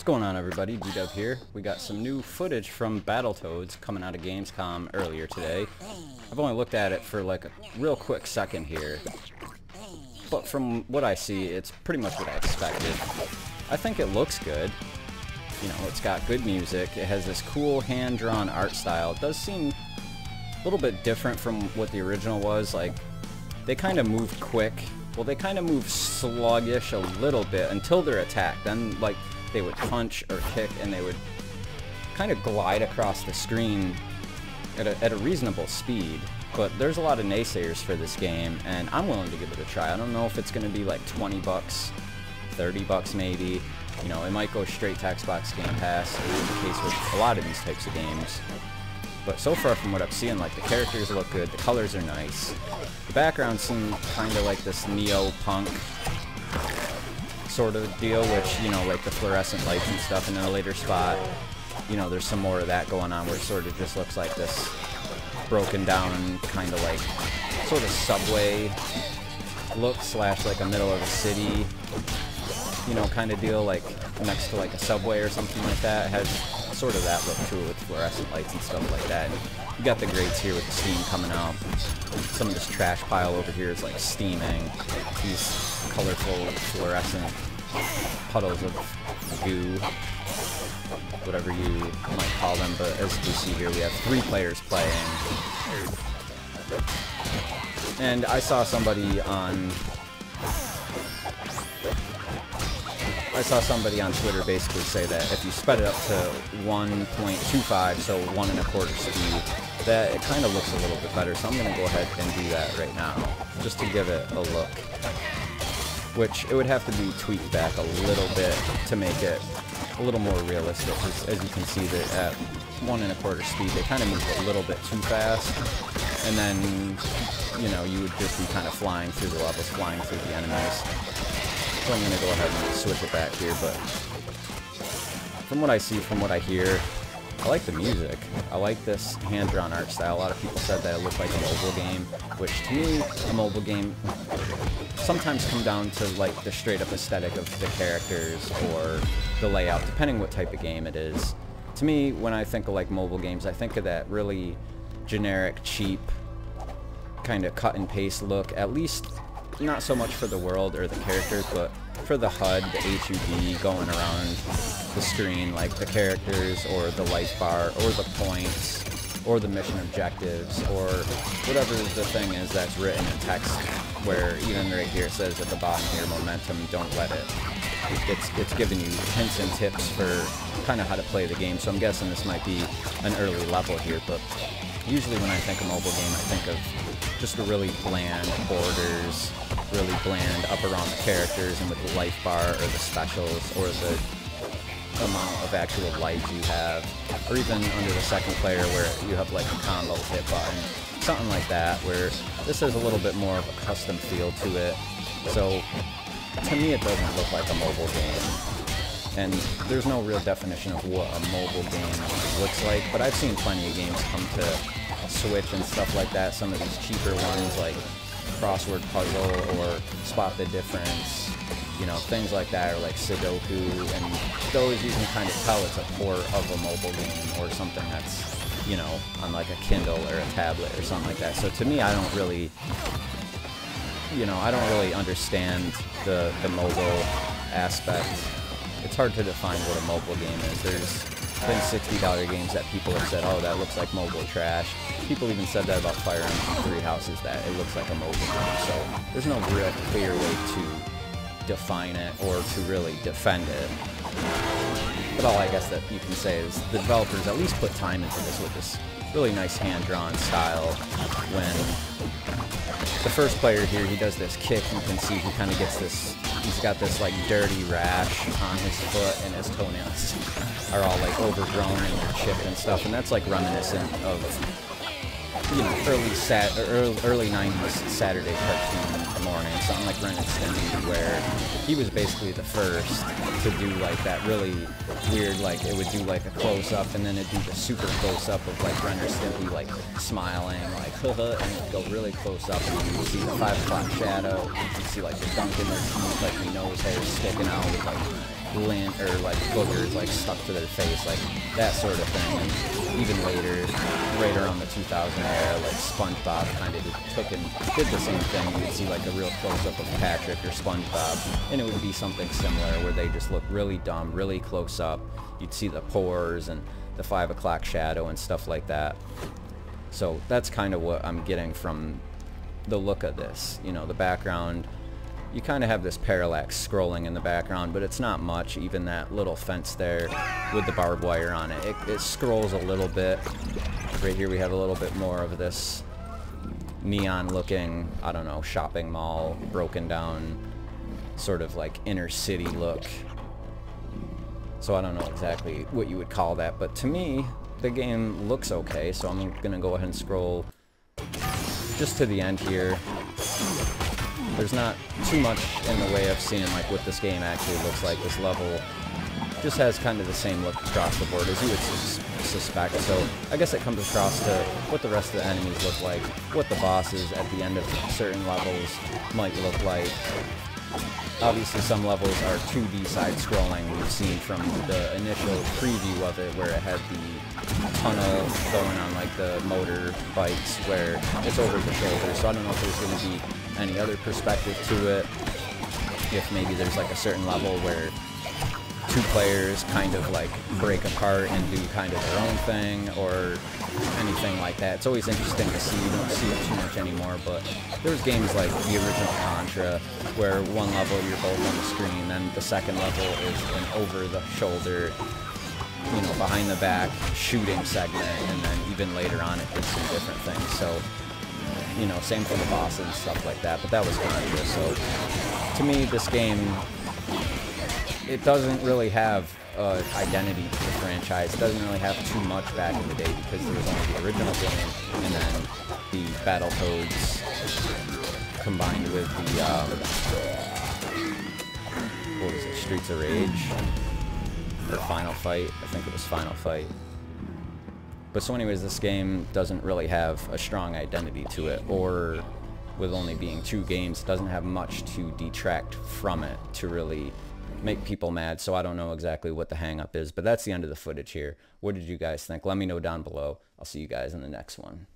What's going on, everybody? B-Dub here. We got some new footage from Battletoads coming out of Gamescom earlier today. I've only looked at it for like a real quick second here, but from what I see, it's pretty much what I expected. I think it looks good. You know, it's got good music. It has this cool hand-drawn art style. It does seem a little bit different from what the original was. Like, they kind of move quick. Well, they kind of move sluggish a little bit until they're attacked. Then, like, they would punch or kick, and they would kind of glide across the screen at a reasonable speed. But there's a lot of naysayers for this game, and I'm willing to give it a try. I don't know if it's going to be like 20 bucks, 30 bucks maybe. You know, it might go straight to Xbox Game Pass, as is the case with a lot of these types of games. But so far from what I've seen, like, the characters look good, the colors are nice. The background seems kind of like this neo-punk sort of deal, which, you know, like the fluorescent lights and stuff, and in a later spot, you know, there's some more of that going on where it sort of just looks like this broken down kind of like sort of subway look slash like a middle of a city, you know, kind of deal, like next to like a subway or something like that. It has sort of that look to it with fluorescent lights and stuff like that. And you got the grates here with the steam coming out. Some of this trash pile over here is like steaming. These colorful fluorescent puddles of goo, whatever you might call them. But as you can see here, we have 3 players playing. And I saw somebody on Twitter basically say that if you sped it up to 1.25, so 1 1/4 speed, that it kind of looks a little bit better. So I'm going to go ahead and do that right now, just to give it a look. Which it would have to be tweaked back a little bit to make it a little more realistic. As you can see that at 1 1/4 speed, they kind of move a little bit too fast. And then, you know, you would just be kind of flying through the levels, flying through the enemies. So I'm going to go ahead and switch it back here, but from what I see, from what I hear, I like the music. I like this hand-drawn art style. A lot of people said that it looked like a mobile game, which to me, a mobile game sometimes come down to like the straight-up aesthetic of the characters or the layout, depending what type of game it is. To me, when I think of like mobile games, I think of that really generic, cheap, kind of cut-and-paste look, at least not so much for the world or the characters, but for the HUD, the HUD going around the screen, like the characters or the life bar or the points or the mission objectives or whatever the thing is that's written in text, where even right here it says at the bottom here, momentum, don't let it. It's giving you hints and tips for kind of how to play the game. So I'm guessing this might be an early level here, but usually when I think of mobile game, I think of just a really bland borders, really bland up around the characters and with the life bar or the specials or the amount of actual lives you have, or even under the second player where you have like a combo hit button, something like that, where this has a little bit more of a custom feel to it. So to me, it doesn't look like a mobile game. And there's no real definition of what a mobile game looks like, but I've seen plenty of games come to Switch and stuff like that. Some of these cheaper ones like Crossword Puzzle or Spot the Difference, you know, things like that, or like Sudoku, and those you can kind of tell it's a port of a mobile game or something that's, you know, on like a Kindle or a tablet or something like that. So to me, I don't really, you know, I don't really understand the mobile aspect. It's hard to define what a mobile game is. There's been $60 games that people have said, oh, that looks like mobile trash. People even said that about Fire Emblem 3 Houses, that it looks like a mobile game. So there's no real clear way to define it or to really defend it. But all I guess that you can say is the developers at least put time into this with this really nice hand-drawn style. When the first player here, he does this kick, you can see he kind of gets this, he's got this like dirty rash on his foot, and his toenails are all like overgrown and they're chipped and stuff, and that's like reminiscent of, you know, early 90s Saturday cartoon morning, something like Ren and Stimpy, where he was basically the first to do like that really weird, like it would do like a close-up and then it'd do the super close-up of like Ren and Stimpy like smiling, like haha, and it'd go really close up and you would see the 5 o'clock shadow, you see like the gunk in their teeth, like the nose hairs sticking out with like lint or like boogers like stuck to their face, like that sort of thing. And even later, right around the 2000 era, like SpongeBob kind of took and did the same thing. You'd see like a real close-up of Patrick or SpongeBob, and it would be something similar where they just look really dumb, really close up. You'd see the pores and the 5 o'clock shadow and stuff like that. So that's kind of what I'm getting from the look of this. You know, the background, you kind of have this parallax scrolling in the background, but it's not much. Even that little fence there with the barbed wire on it, it scrolls a little bit. Right here we have a little bit more of this neon looking, I don't know, shopping mall, broken down, sort of like inner city look. So I don't know exactly what you would call that, but to me, the game looks okay, so I'm gonna go ahead and scroll just to the end here. There's not too much in the way of seeing like what this game actually looks like. This level just has kind of the same look across the board as you would suspect, so I guess it comes across to what the rest of the enemies look like, what the bosses at the end of certain levels might look like. Obviously some levels are 2D side-scrolling. We've seen from the initial preview of it where it had the tunnel going on like the motorbikes where it's over the shoulder, so I don't know if there's going to be any other perspective to it, if maybe there's like a certain level where two players kind of like break apart and do kind of their own thing or anything like that. It's always interesting to see. You don't see it too much anymore, but there's games like the original Contra where one level you're both on the screen, then the second level is an over-the-shoulder, you know, behind-the-back shooting segment, and then even later on it did some different things. So, you know, same for the bosses and stuff like that, but that was Contra. So, to me, this game, it doesn't really have identity to the franchise. It doesn't really have too much back in the day because there was only the original game and then the Battletoads combined with the, what was it, Streets of Rage? Or Final Fight? I think it was Final Fight. But so anyways, this game doesn't really have a strong identity to it, or with only being 2 games, it doesn't have much to detract from it to really make people mad, so I don't know exactly what the hang-up is, but that's the end of the footage here. What did you guys think? Let me know down below. I'll see you guys in the next one.